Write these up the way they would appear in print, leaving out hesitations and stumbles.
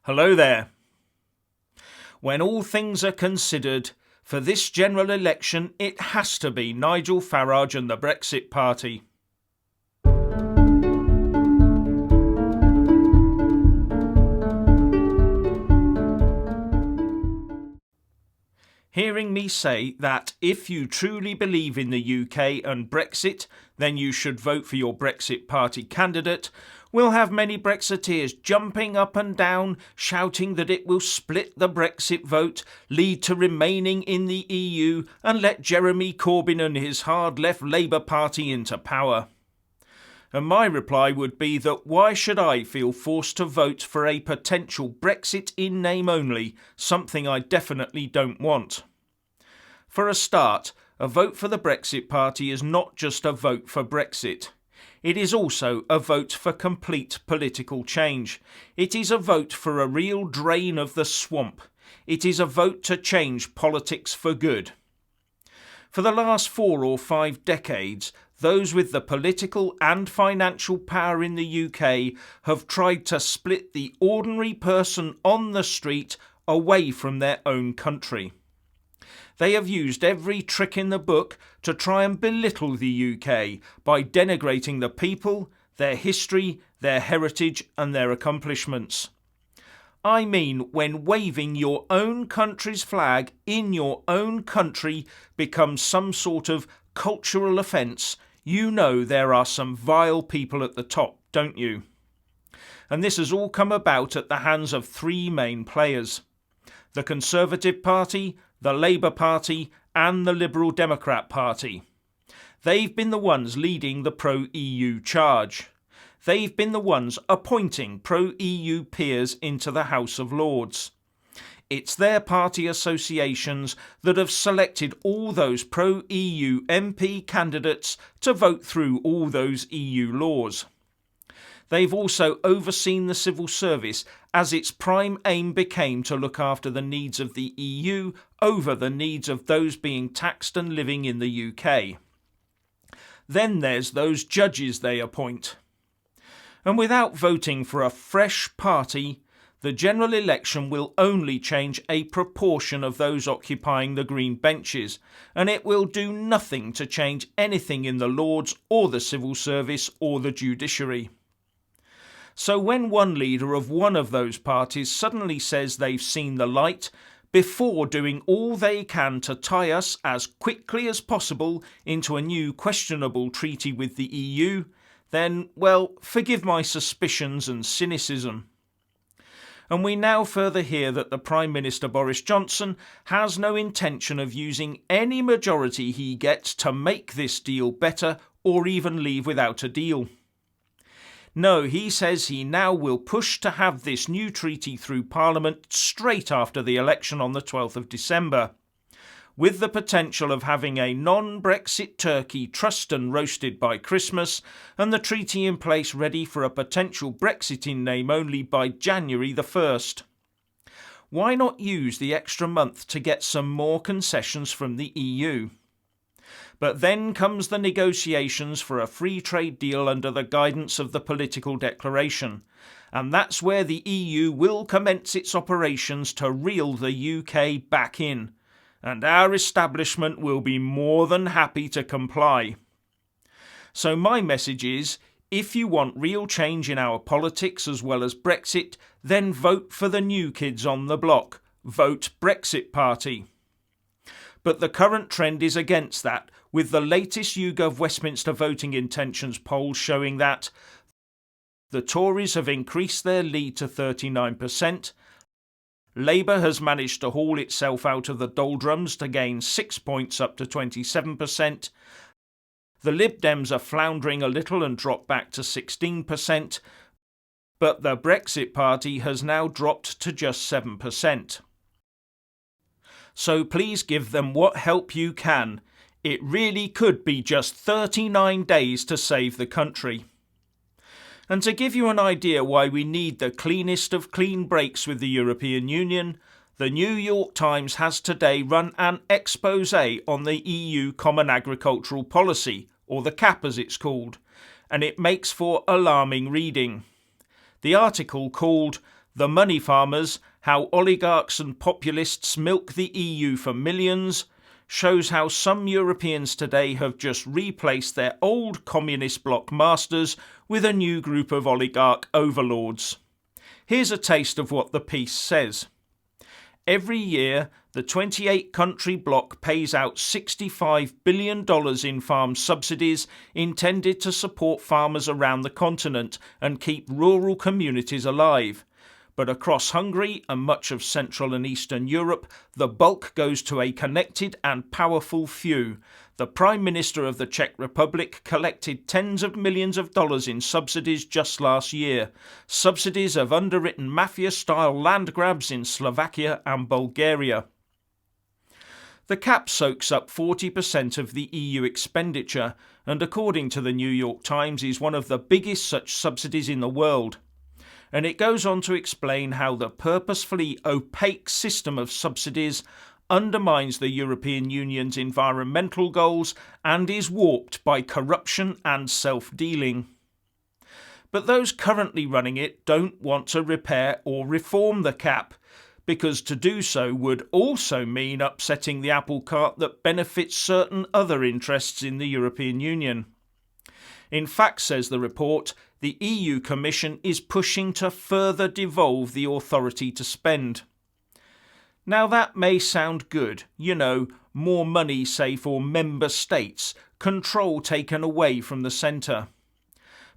Hello there. When all things are considered, for this general election it has to be Nigel Farage and the Brexit Party. Hearing me say that if you truly believe in the UK and Brexit, then you should vote for your Brexit Party candidate, will have many Brexiteers jumping up and down, shouting that it will split the Brexit vote, lead to remaining in the EU, and let Jeremy Corbyn and his hard-left Labour Party into power. And my reply would be that why should I feel forced to vote for a potential Brexit in name only, something I definitely don't want? For a start, a vote for the Brexit Party is not just a vote for Brexit. It is also a vote for complete political change. It is a vote for a real drain of the swamp. It is a vote to change politics for good. For the last 4 or 5 decades, those with the political and financial power in the UK have tried to split the ordinary person on the street away from their own country. They have used every trick in the book to try and belittle the UK by denigrating the people, their history, their heritage and their accomplishments. I mean, when waving your own country's flag in your own country becomes some sort of cultural offence, you know there are some vile people at the top, don't you? And this has all come about at the hands of 3 main players: the Conservative Party, the Labour Party and the Liberal Democrat Party. They've been the ones leading the pro-EU charge. They've been the ones appointing pro-EU peers into the House of Lords. It's their party associations that have selected all those pro-EU MP candidates to vote through all those EU laws. They've also overseen the civil service as its prime aim became to look after the needs of the EU over the needs of those being taxed and living in the UK. Then there's those judges they appoint. And without voting for a fresh party, the general election will only change a proportion of those occupying the green benches, and it will do nothing to change anything in the Lords or the civil service or the judiciary. So when one leader of one of those parties suddenly says they've seen the light, before doing all they can to tie us as quickly as possible into a new questionable treaty with the EU, then, well, forgive my suspicions and cynicism. And we now further hear that the Prime Minister Boris Johnson has no intention of using any majority he gets to make this deal better or even leave without a deal. No, he says he now will push to have this new treaty through Parliament straight after the election on the 12th of December, with the potential of having a non-Brexit turkey trussed and roasted by Christmas and the treaty in place ready for a potential Brexit in name only by January the 1st. Why not use the extra month to get some more concessions from the EU? But then comes the negotiations for a free trade deal under the guidance of the political declaration, and that's where the EU will commence its operations to reel the UK back in, and our establishment will be more than happy to comply. So my message is, if you want real change in our politics as well as Brexit, then vote for the new kids on the block. Vote Brexit Party. But the current trend is against that, with the latest YouGov Westminster voting intentions polls showing that the Tories have increased their lead to 39%, Labour has managed to haul itself out of the doldrums to gain 6 points up to 27%, the Lib Dems are floundering a little and dropped back to 16%, but the Brexit Party has now dropped to just 7%. So please give them what help you can. It really could be just 39 days to save the country. And to give you an idea why we need the cleanest of clean breaks with the European Union, the New York Times has today run an expose on the EU Common Agricultural Policy, or the CAP as it's called, and it makes for alarming reading. The article called The Money Farmers, How Oligarchs and Populists Milk the EU for Millions, shows how some Europeans today have just replaced their old communist bloc masters with a new group of oligarch overlords. Here's a taste of what the piece says. Every year, the 28-country bloc pays out $65 billion in farm subsidies intended to support farmers around the continent and keep rural communities alive. But across Hungary and much of Central and Eastern Europe, the bulk goes to a connected and powerful few. The Prime Minister of the Czech Republic collected tens of millions of dollars in subsidies just last year. Subsidies of underwritten mafia-style land grabs in Slovakia and Bulgaria. The cap soaks up 40% of the EU expenditure, and according to the New York Times, is one of the biggest such subsidies in the world. And it goes on to explain how the purposefully opaque system of subsidies undermines the European Union's environmental goals and is warped by corruption and self-dealing. But those currently running it don't want to repair or reform the cap, because to do so would also mean upsetting the apple cart that benefits certain other interests in the European Union. In fact, says the report, the EU Commission is pushing to further devolve the authority to spend. Now that may sound good, more money, say, for member states, control taken away from the centre.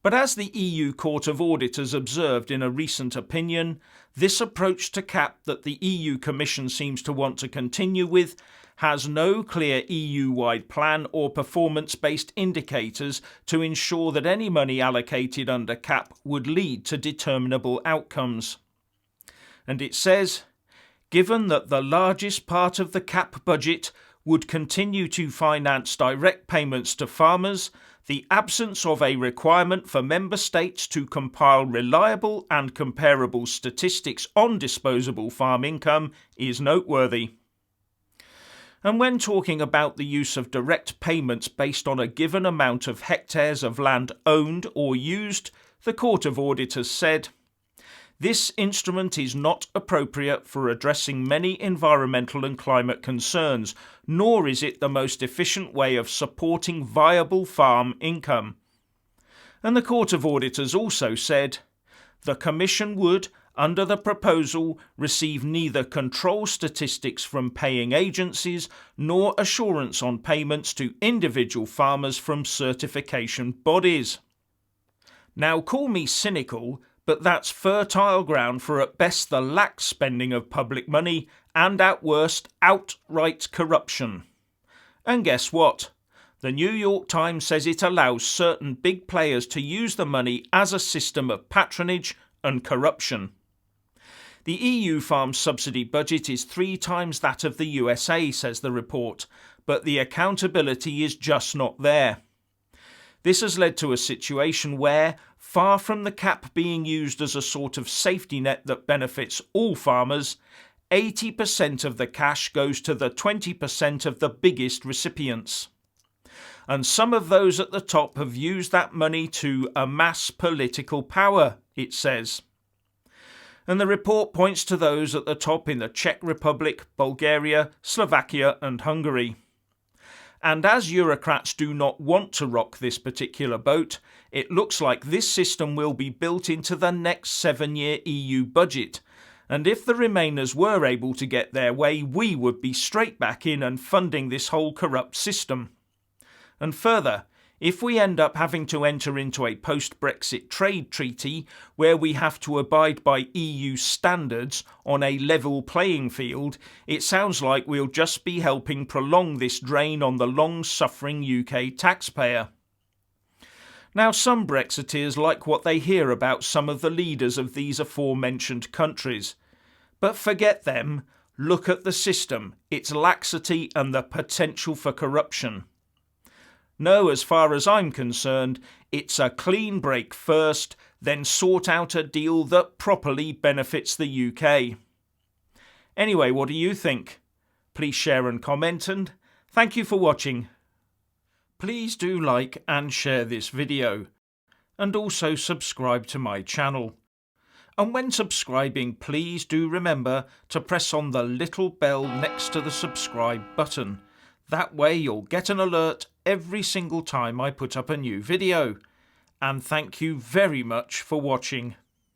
But as the EU Court of Auditors observed in a recent opinion, this approach to cap that the EU Commission seems to want to continue with has no clear EU-wide plan or performance-based indicators to ensure that any money allocated under cap would lead to determinable outcomes. And it says, given that the largest part of the cap budget would continue to finance direct payments to farmers, the absence of a requirement for member states to compile reliable and comparable statistics on disposable farm income is noteworthy. And when talking about the use of direct payments based on a given amount of hectares of land owned or used, the Court of Auditors said, this instrument is not appropriate for addressing many environmental and climate concerns, nor is it the most efficient way of supporting viable farm income. And the Court of Auditors also said, the Commission would, under the proposal, receive neither control statistics from paying agencies nor assurance on payments to individual farmers from certification bodies. Now, call me cynical, but that's fertile ground for at best the lax spending of public money and at worst outright corruption. And guess what? The New York Times says it allows certain big players to use the money as a system of patronage and corruption. The EU farm subsidy budget is 3 times that of the USA, says the report, but the accountability is just not there. This has led to a situation where, far from the cap being used as a sort of safety net that benefits all farmers, 80% of the cash goes to the 20% of the biggest recipients. And some of those at the top have used that money to amass political power, it says. And the report points to those at the top in the Czech Republic, Bulgaria, Slovakia and Hungary. And as Eurocrats do not want to rock this particular boat, it looks like this system will be built into the next 7-year EU budget. And if the Remainers were able to get their way, we would be straight back in and funding this whole corrupt system. And further, if we end up having to enter into a post-Brexit trade treaty where we have to abide by EU standards on a level playing field, it sounds like we'll just be helping prolong this drain on the long-suffering UK taxpayer. Now, some Brexiteers like what they hear about some of the leaders of these aforementioned countries. But forget them, look at the system, its laxity and the potential for corruption. No, as far as I'm concerned, it's a clean break first, then sort out a deal that properly benefits the UK. Anyway, what do you think? Please share and comment, and thank you for watching. Please do like and share this video, and also subscribe to my channel. And when subscribing, please do remember to press on the little bell next to the subscribe button. That way you'll get an alert every single time I put up a new video. And thank you very much for watching.